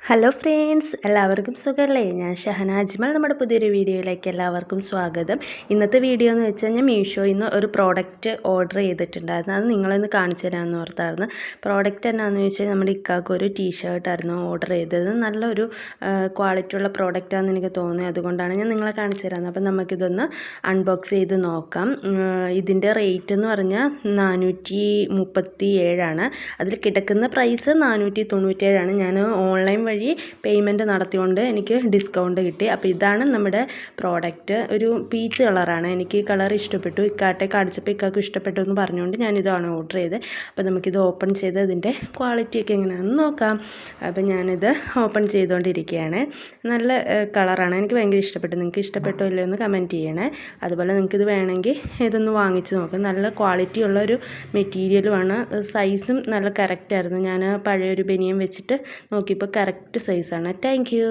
Hello friends, എല്ലാവർക്കും സുഖമല്ലേ? ഞാൻ ഷഹന അജ്മൽ. നമ്മുടെ പുതിയൊരു വീഡിയോയിലേക്ക് എല്ലാവർക്കും സ്വാഗതം. ഇന്നത്തെ വീഡിയോ എന്ന് വെച്ച് കഴിഞ്ഞാൽ മീഷോയിൽ നിന്ന് ഒരു പ്രോഡക്റ്റ് ഓർഡർ ചെയ്തിട്ടുണ്ടായിരുന്നു. അത് നിങ്ങളൊന്ന് കാണിച്ചു തരാമെന്ന് ഓർത്തായിരുന്നു. പ്രോഡക്റ്റ് എന്നാന്ന് വെച്ചാൽ നമ്മുടെ ഇക്കാക്ക് ഒരു ടീഷർട്ടായിരുന്നു ഓർഡർ ചെയ്തത്. നല്ലൊരു ക്വാളിറ്റി ഉള്ള പ്രോഡക്റ്റാണെന്ന് എനിക്ക് തോന്നി. അതുകൊണ്ടാണ് ഞാൻ നിങ്ങളെ കാണിച്ചു തരാമെന്ന്. അപ്പം നമുക്കിതൊന്ന് അൺബോക്സ് ചെയ്ത് നോക്കാം. ഇതിൻ്റെ റേറ്റ് എന്ന് പറഞ്ഞാൽ 437. അതിൽ കിടക്കുന്ന പ്രൈസ് 497. ഞാൻ ഓൺലൈൻ വഴി പേയ്മെൻറ്റ് നടത്തിക്കൊണ്ട് എനിക്ക് ഡിസ്കൗണ്ട് കിട്ടി. അപ്പോൾ ഇതാണ് നമ്മുടെ പ്രോഡക്റ്റ്. ഒരു പീച്ച് കളറാണ്. എനിക്ക് ഈ കളർ ഇഷ്ടപ്പെട്ടു. ഇക്കാട്ടെ കാണിച്ചപ്പോൾ ഇക്കാക്ക് ഇഷ്ടപ്പെട്ടു എന്ന് പറഞ്ഞുകൊണ്ട് ഞാനിതാണ് ഓർഡർ ചെയ്തത്. അപ്പോൾ നമുക്കിത് ഓപ്പൺ ചെയ്ത് ഇതിൻ്റെ ക്വാളിറ്റിയൊക്കെ എങ്ങനെയാണെന്ന് നോക്കാം. അപ്പോൾ ഞാനിത് ഓപ്പൺ ചെയ്തുകൊണ്ടിരിക്കുകയാണ്. നല്ല കളറാണ്. എനിക്ക് ഭയങ്കര ഇഷ്ടപ്പെട്ടു. നിങ്ങൾക്ക് ഇഷ്ടപ്പെട്ടോ ഇല്ലയോ എന്ന് കമൻറ്റ് ചെയ്യണേ. അതുപോലെ നിങ്ങൾക്കിത് വേണമെങ്കിൽ ഇതൊന്ന് വാങ്ങിച്ച് നോക്കാം. നല്ല ക്വാളിറ്റി ഉള്ള ഒരു മെറ്റീരിയലുമാണ്. സൈസും നല്ല കറക്റ്റായിരുന്നു. ഞാൻ പഴയൊരു ബനിയൻ വെച്ചിട്ട് നോക്കിയപ്പോൾ കറക്റ്റ് സൈസാണ്. Thank you.